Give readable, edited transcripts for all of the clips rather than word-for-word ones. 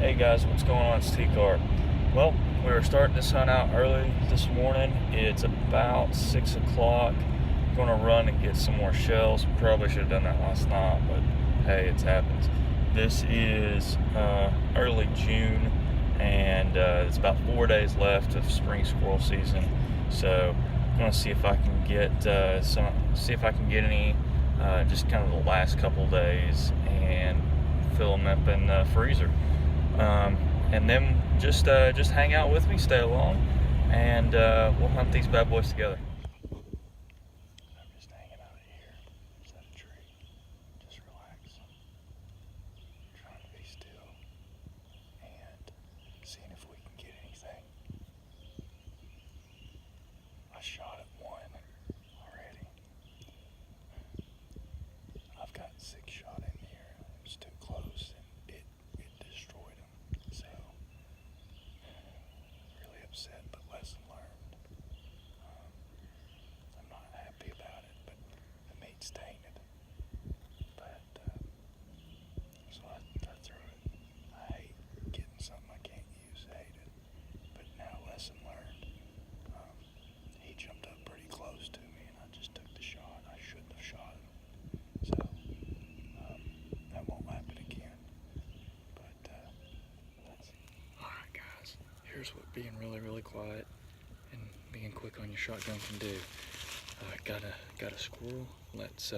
Hey guys, what's going on? It's TCARP. Well, we were starting this hunt out early this morning. It's about 6 o'clock. Going to run and get some more shells. Probably should have done that last night, but hey, it happens. This is early June, and it's about 4 days left of spring squirrel season. So I'm going to see if I can get any just kind of the last couple days and fill them up in the freezer. And then just hang out with me, stay along, and we'll hunt these bad boys together. I'm just hanging out here, just at a tree, just relaxing, trying to be still, and seeing if we can get anything. I shot at one already. I've got 6 shot in here. It was too close, and it destroyed them. So, really upset, but lesson learned. I'm not happy about it, but the meat's tainted. But, so I threw it. I hate getting something I can't use, hate it. But now lesson learned. He jumped up pretty close to me, and I just took the shot. I shouldn't have shot him. So, that won't happen again. But, that's alright guys, here's what being really quiet and being quick on your shotgun can do. Got a squirrel. Let's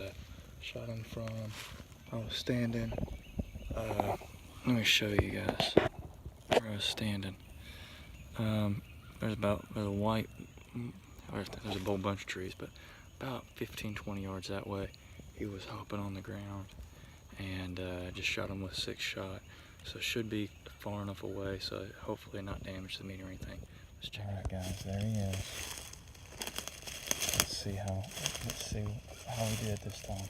shot him from, I was standing, let me show you guys where I was standing. There's a white, there's a whole bunch of trees, but about 15-20 yards that way, he was hopping on the ground, and just shot him with 6 shot. So it should be far enough away, so hopefully not damage the meat or anything. Let's check. Alright guys, there he is. Let's see how we did this time.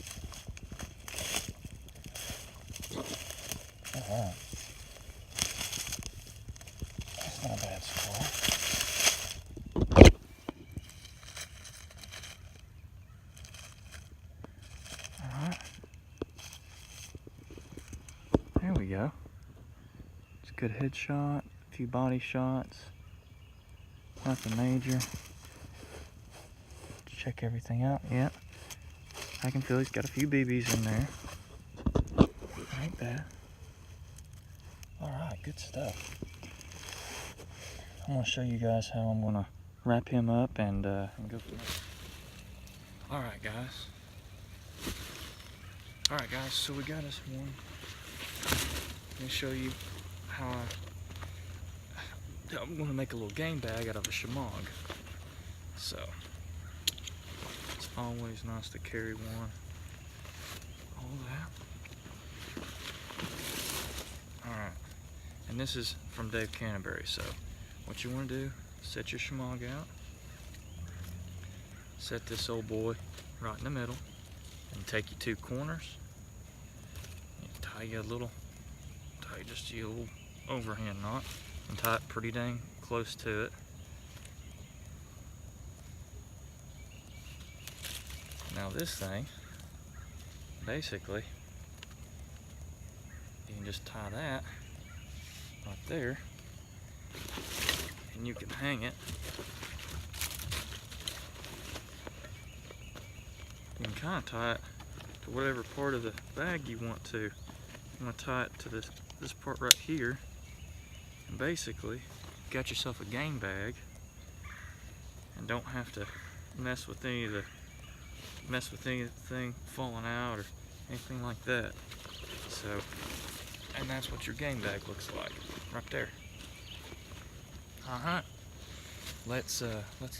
Alright. That's not a bad squirrel. Alright. There we go. It's a good headshot, a few body shots. Nothing major. Check everything out. Yep. I can feel he's got a few BBs in there. Ain't bad. Alright, good stuff. I'm going to show you guys how I'm going to wrap him up and go from there. Alright guys, so we got us one. Let me show you how I'm going to make a little game bag out of a shamog. So, it's always nice to carry one. All that. Alright, and this is from Dave Canterbury, so what you want to do, set your shamog out, set this old boy right in the middle, and take your 2 corners, and tie just a little overhand knot, and tie it pretty dang close to it. Now this thing, basically, you can just tie that right there, and you can hang it. You can kind of tie it to whatever part of the bag you want to. I'm going to tie it to this part right here, and basically you got yourself a game bag and don't have to mess with anything falling out or anything like that. So, and that's what your game bag looks like right there. Alright, let's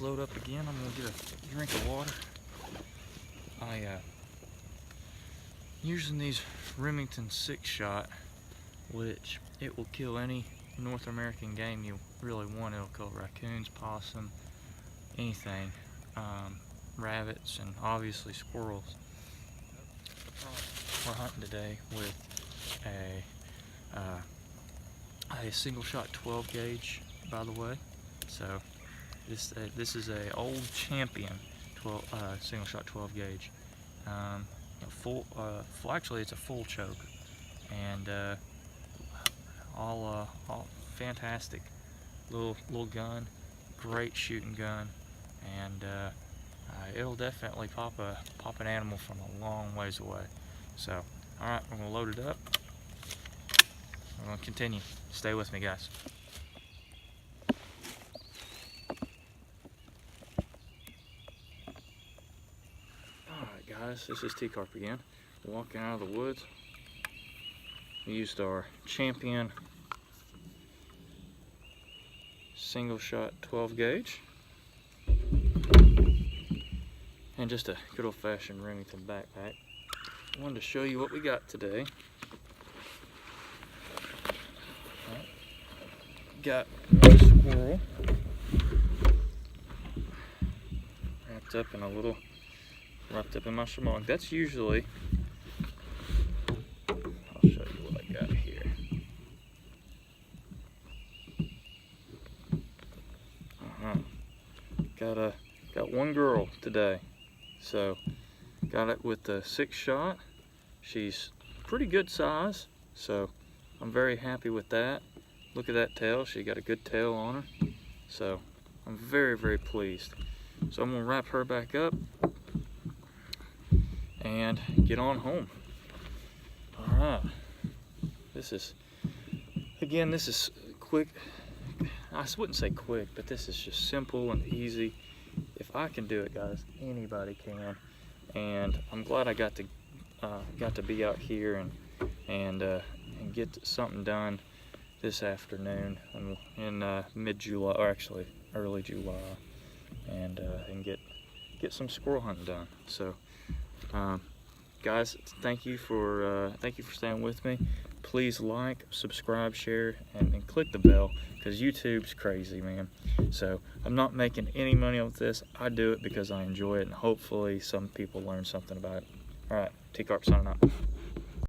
load up again. I'm gonna get a drink of water. Using these Remington 6-shot, which it will kill any North American game you really want. It'll kill raccoons, possum, anything, rabbits, and obviously squirrels. We're hunting today with a single shot 12 gauge, by the way. So this is a old champion single shot 12 gauge. Actually it's a full choke, and all fantastic. Little gun, great shooting gun, and it'll definitely pop an animal from a long ways away. So, all right, we're gonna load it up. We're gonna continue. Stay with me, guys. All right, guys, this is TCARP again. Walking out of the woods. We used our Champion single shot 12 gauge and just a good old-fashioned Remington backpack. I wanted to show you what we got today. Right. Got one squirrel wrapped up in my shemagh. That's usually, I'll show you what I got here. Got one girl today, so got it with the 6-shot. She's pretty good size, so I'm very happy with that. Look at that tail, she got a good tail on her, so I'm very, very pleased. So I'm gonna wrap her back up and get on home. All right, this is quick. I wouldn't say quick, but this is just simple and easy. If I can do it, guys, anybody can. And I'm glad I got to be out here and get something done this afternoon in mid-July, or actually early July, and get some squirrel hunting done. So, guys, thank you for staying with me. Please like, subscribe, share, and click the bell, because YouTube's crazy, man. So I'm not making any money off this. I do it because I enjoy it, and hopefully some people learn something about it. All right, TCARP signing out.